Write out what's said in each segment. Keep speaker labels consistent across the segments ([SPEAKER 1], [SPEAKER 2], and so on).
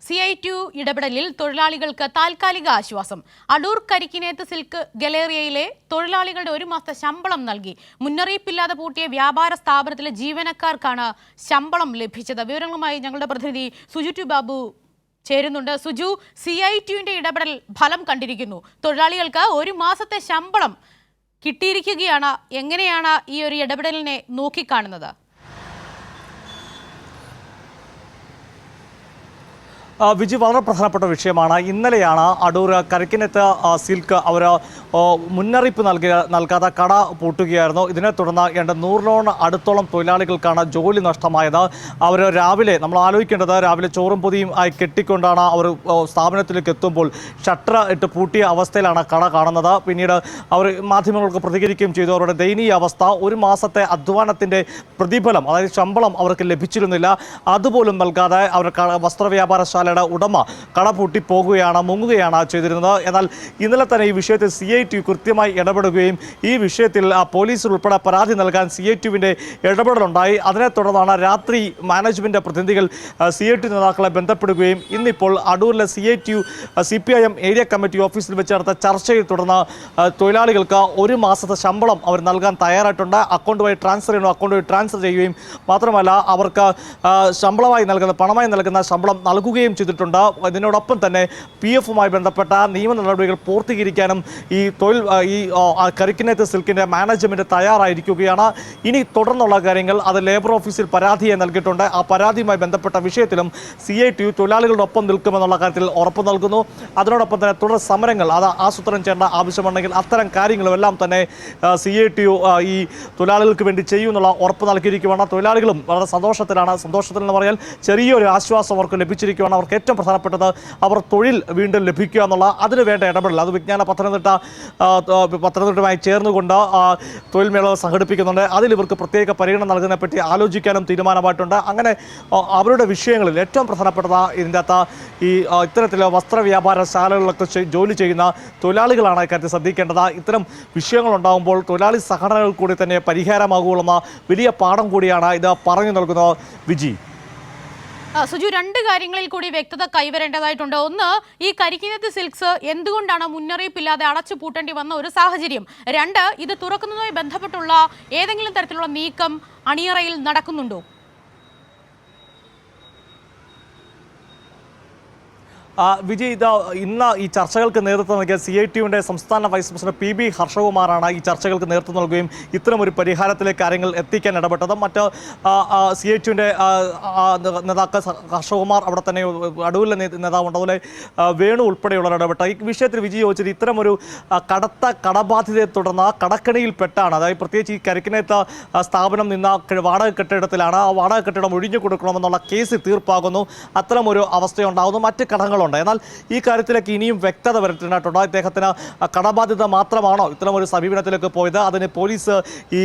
[SPEAKER 1] CI2 ഇടപെടലിൽ തൊഴിലാളികൾക്ക് താൽക്കാലിക ആശ്വാസം. അടൂർ കരിക്കിനേത്ത് സിൽക്ക് ഗലേറിയയിലെ തൊഴിലാളികളുടെ ഒരു മാസത്തെ ശമ്പളം നൽകി. മുന്നറിയിപ്പില്ലാതെ പൂട്ടിയ വ്യാപാര സ്ഥാപനത്തിലെ ജീവനക്കാർക്കാണ് ശമ്പളം ലഭിച്ചത്. വിവരങ്ങളുമായി ഞങ്ങളുടെ പ്രതിനിധി സുജു ബാബു ചേരുന്നുണ്ട്. സുജു, CI2ന്റെ ഇടപെടൽ ഫലം കണ്ടിരിക്കുന്നു. തൊഴിലാളികൾക്ക് ഒരു മാസത്തെ ശമ്പളം കിട്ടിയിരിക്കുകയാണ്. എങ്ങനെയാണ് ഈ ഒരു ഇടപെടലിനെ നോക്കിക്കാണുന്നത്?
[SPEAKER 2] വിജി, വളരെ പ്രധാനപ്പെട്ട വിഷയമാണ്. ഇന്നലെയാണ് അടൂർ കരിക്കിനേത്ത് സിൽക്ക് അവർ മുന്നറിയിപ്പ് നൽകാതെ കട പൂട്ടുകയായിരുന്നു. ഇതിനെ തുടർന്ന് 100 അടുത്തോളം തൊഴിലാളികൾക്കാണ് ജോലി നഷ്ടമായത്. അവർ രാവിലെ, നമ്മൾ ആലോചിക്കേണ്ടത്, രാവിലെ ചോറും പൊതിയും ആയി കെട്ടിക്കൊണ്ടാണ് അവർ സ്ഥാപനത്തിലേക്ക് എത്തുമ്പോൾ ഷട്ടർ ഇട്ട് പൂട്ടിയ അവസ്ഥയിലാണ് കട കാണുന്നത്. പിന്നീട് അവർ മാധ്യമങ്ങൾക്ക് പ്രതികരിക്കുകയും ചെയ്തു. അവരുടെ ദയനീയ അവസ്ഥ, ഒരു മാസത്തെ അധ്വാനത്തിൻ്റെ പ്രതിഫലം, അതായത് ശമ്പളം അവർക്ക് ലഭിച്ചിരുന്നില്ല. അതുപോലും നൽകാതെ അവർ വസ്ത്രവ്യാപാരശാല ഉടമ കട പൂട്ടി മുങ്ങുകയാണ് ചെയ്തിരുന്നത്. എന്നാൽ ഇന്നലെ തന്നെ ഈ വിഷയത്തിൽ CI2 കൃത്യമായി ഇടപെടുകയും ഈ വിഷയത്തിൽ പോലീസിൽ ഉൾപ്പെടെ പരാതി നൽകാൻ CI2വിൻ്റെ ഇടപെടലുണ്ടായി. അതിനെ തുടർന്നാണ് രാത്രി മാനേജ്മെൻറ്റ് പ്രതിനിധികൾ CI2 നേതാക്കളെ ബന്ധപ്പെടുകയും ഇന്നിപ്പോൾ അടൂരിലെ CI2 CPIM ഏരിയ കമ്മിറ്റി ഓഫീസിൽ വെച്ച് നടത്ത ചർച്ചയെ തുടർന്ന് തൊഴിലാളികൾക്ക് ഒരു മാസത്തെ ശമ്പളം അവർ നൽകാൻ തയ്യാറായിട്ടുണ്ട്. അക്കൗണ്ട് വഴി ട്രാൻസ്ഫർ ചെയ്യുകയും മാത്രമല്ല അവർക്ക് ശമ്പളമായി നൽകുന്ന, പണമായി നൽകുന്ന ശമ്പളം നൽകുകയും ചെയ്തിട്ടുണ്ട്. ഇതിനോടൊപ്പം തന്നെ PFുമായി ബന്ധപ്പെട്ട നിയമ നടപടികൾ പൂർത്തീകരിക്കാനും ഈ കരിക്കിനേത്ത് സിൽക്കിൻ്റെ മാനേജ്മെൻറ്റ് തയ്യാറായിരിക്കുകയാണ്. ഇനി തുടർന്നുള്ള കാര്യങ്ങൾ അത് ലേബർ ഓഫീസിൽ പരാതിയെ നൽകിയിട്ടുണ്ട്. ആ പരാതിയുമായി ബന്ധപ്പെട്ട വിഷയത്തിലും CI2 തൊഴിലാളികളുടെ ഒപ്പം നിൽക്കുമെന്നുള്ള കാര്യത്തിൽ ഉറപ്പ് നൽകുന്നു. അതിനോടൊപ്പം തന്നെ തുടർ സമരങ്ങൾ അത് ആസൂത്രണം ചെയ്യേണ്ട ആവശ്യമുണ്ടെങ്കിൽ അത്തരം കാര്യങ്ങളുമെല്ലാം തന്നെ CI2 ഈ തൊഴിലാളികൾക്ക് വേണ്ടി ചെയ്യുമെന്നുള്ള ഉറപ്പ് നൽകിയിരിക്കുകയാണ്. തൊഴിലാളികളും വളരെ സന്തോഷത്തിലാണ്. സന്തോഷത്തിൽ എന്ന് പറഞ്ഞാൽ ചെറിയൊരു ആശ്വാസം അവർക്ക് ലഭിച്ചിരിക്കുകയാണ്. അവർക്ക് ഏറ്റവും പ്രധാനപ്പെട്ടത് അവർ തൊഴിൽ വീണ്ടും ലഭിക്കുക എന്നുള്ള അതിന് വേണ്ട ഇടപെടൽ, അത് വിജ്ഞാന പത്തനംതിട്ടയുമായി ചേർന്നുകൊണ്ട് തൊഴിൽ മേള സംഘടിപ്പിക്കുന്നുണ്ട്. അതിൽ ഇവർക്ക് പ്രത്യേക പരിഗണന നൽകുന്നതിനെപ്പറ്റി ആലോചിക്കാനും തീരുമാനമായിട്ടുണ്ട്. അങ്ങനെ അവരുടെ വിഷയങ്ങളിൽ ഏറ്റവും പ്രധാനപ്പെട്ടത് ഇതിൻ്റെ അകത്ത് ഈ ഇത്തരത്തിലെ വസ്ത്രവ്യാപാരശാലകളിലൊക്കെ ജോലി ചെയ്യുന്ന തൊഴിലാളികളാണ് ഇക്കാര്യത്തിൽ ശ്രദ്ധിക്കേണ്ടത്. ഇത്തരം വിഷയങ്ങളുണ്ടാകുമ്പോൾ തൊഴിലാളി സംഘടനകൾ കൂടി തന്നെ പരിഹാരമാകുമെന്ന വലിയ പാഠം കൂടിയാണ് ഇത് പറഞ്ഞു നൽകുന്നത്. വിജി,
[SPEAKER 1] സുജു, രണ്ട് കാര്യങ്ങളിൽ കൂടി വ്യക്തത കൈവരേണ്ടതായിട്ടുണ്ട്. ഒന്ന്, ഈ കരിക്കിനേത്ത് സിൽക്സ് എന്തുകൊണ്ടാണ് മുന്നറിയിപ്പില്ലാതെ അടച്ചു പൂട്ടേണ്ടി വന്ന ഒരു സാഹചര്യം? രണ്ട്, ഇത് തുറക്കുന്നതുമായി ബന്ധപ്പെട്ടുള്ള ഏതെങ്കിലും തരത്തിലുള്ള നീക്കം അണിയറയിൽ നടക്കുന്നുണ്ടോ?
[SPEAKER 2] വിജയ്, ഇന്ന് ഈ ചർച്ചകൾക്ക് നേതൃത്വം നൽകിയ CI2വിൻ്റെ സംസ്ഥാന വൈസ് പ്രസിഡന്റ് PB ഹർഷകുമാറാണ് ഈ ചർച്ചകൾക്ക് നേതൃത്വം നൽകുകയും ഇത്തരമൊരു പരിഹാരത്തിലേക്ക് കാര്യങ്ങൾ എത്തിക്കാൻ ഇടപെട്ടത്. മറ്റ് CI2വിൻ്റെ നേതാക്കൾ ഹർഷകുമാർ, അവിടെ തന്നെ അടൂരിലെ നേതാവുണ്ട്, അതുപോലെ വേണു ഉൾപ്പെടെയുള്ളവർ ഇടപെട്ട ഈ വിഷയത്തിൽ വിജയ് ചോദിച്ചത് ഇത്തരമൊരു കടബാധ്യതയെ തുടർന്ന് കടക്കണിയിൽപ്പെട്ടാണ്. അതായത് പ്രത്യേകിച്ച് ഈ കരിക്കിനേത്ത് സ്ഥാപനം നിന്ന വാടക കെട്ടിടത്തിലാണ്. ആ വാടക കെട്ടിടം ഒഴിഞ്ഞു കൊടുക്കണമെന്നുള്ള കേസ് തീർപ്പാകുന്നു. അത്തരമൊരു അവസ്ഥയുണ്ടാകുന്നു. മറ്റ് കടങ്ങളുണ്ട്. എന്നാൽ ഈ കാര്യത്തിലേക്ക് ഇനിയും വ്യക്തത വരുത്തേണ്ടതുണ്ട്. അദ്ദേഹത്തിന് കടബാധ്യത മാത്രമാണോ ഇത്തരമൊരു സമീപനത്തിലേക്ക് പോയത്? അതിന് പോലീസ് ഈ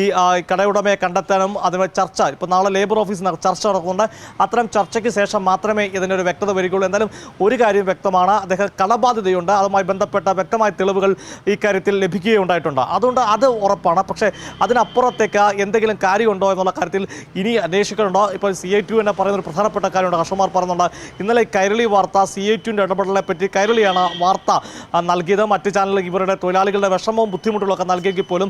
[SPEAKER 2] കടയുടമയെ കണ്ടെത്താനും അതിന് ചർച്ച, ഇപ്പോൾ നാളെ ലേബർ ഓഫീസിൽ ചർച്ച നടക്കുന്നുണ്ട്. അത്തരം ചർച്ചയ്ക്ക് ശേഷം മാത്രമേ ഇതിനൊരു വ്യക്തത വരികയുള്ളൂ. എന്തായാലും ഒരു കാര്യം വ്യക്തമാണ്, അദ്ദേഹം കടബാധ്യതയുണ്ട്. അതുമായി ബന്ധപ്പെട്ട വ്യക്തമായ തെളിവുകൾ ഈ കാര്യത്തിൽ ലഭിക്കുകയുണ്ടായിട്ടുണ്ട്. അതുകൊണ്ട് അത് ഉറപ്പാണ്. പക്ഷേ അതിനപ്പുറത്തേക്ക് എന്തെങ്കിലും കാര്യമുണ്ടോ എന്നുള്ള കാര്യത്തിൽ ഇനി അന്വേഷിക്കുന്നുണ്ടോ? ഇപ്പോൾ CI2 എന്ന് പറയുന്ന ഒരു പ്രധാനപ്പെട്ട കാര്യമുണ്ട്. ഹർഷകുമാർ പറയുന്നുണ്ട്, ഇന്നലെ കൈരളി വാർത്ത CI2 ഇടപെടലിനെ പറ്റി കൈരളിയാണ് വാർത്ത നൽകിയത്. മറ്റ് ചാനലുകൾ ഇവരുടെ തൊഴിലാളികളുടെ വിഷമവും ബുദ്ധിമുട്ടുകളൊക്കെ നൽകിയെങ്കിൽ പോലും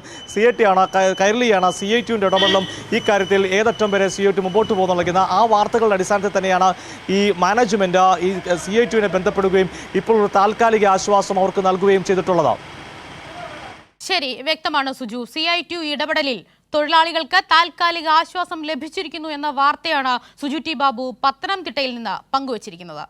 [SPEAKER 2] കൈരളിയാണ് CI2വിൻ്റെ ഇടപെടലും ഈ കാര്യത്തിൽ ഏതറ്റം വരെ CI2 മുമ്പോട്ട് പോകുന്ന ആ വാർത്തകളുടെ അടിസ്ഥാനത്തിൽ തന്നെയാണ് ഈ മാനേജ്മെൻറ്റ് ഈ CI2വിനെ ബന്ധപ്പെടുകയും ഇപ്പോൾ ഒരു താൽക്കാലിക ആശ്വാസം അവർക്ക് നൽകുകയും ചെയ്തിട്ടുള്ളത്.
[SPEAKER 1] ശരി, വ്യക്തമാണ് സുജു. CI2 ഇടപെടലിൽ തൊഴിലാളികൾക്ക് താൽക്കാലിക ആശ്വാസം ലഭിച്ചിരിക്കുന്നു എന്ന വാർത്തയാണ് സുജു ബാബു പത്തനംതിട്ടയിൽ നിന്ന് പങ്കുവച്ചിരിക്കുന്നത്.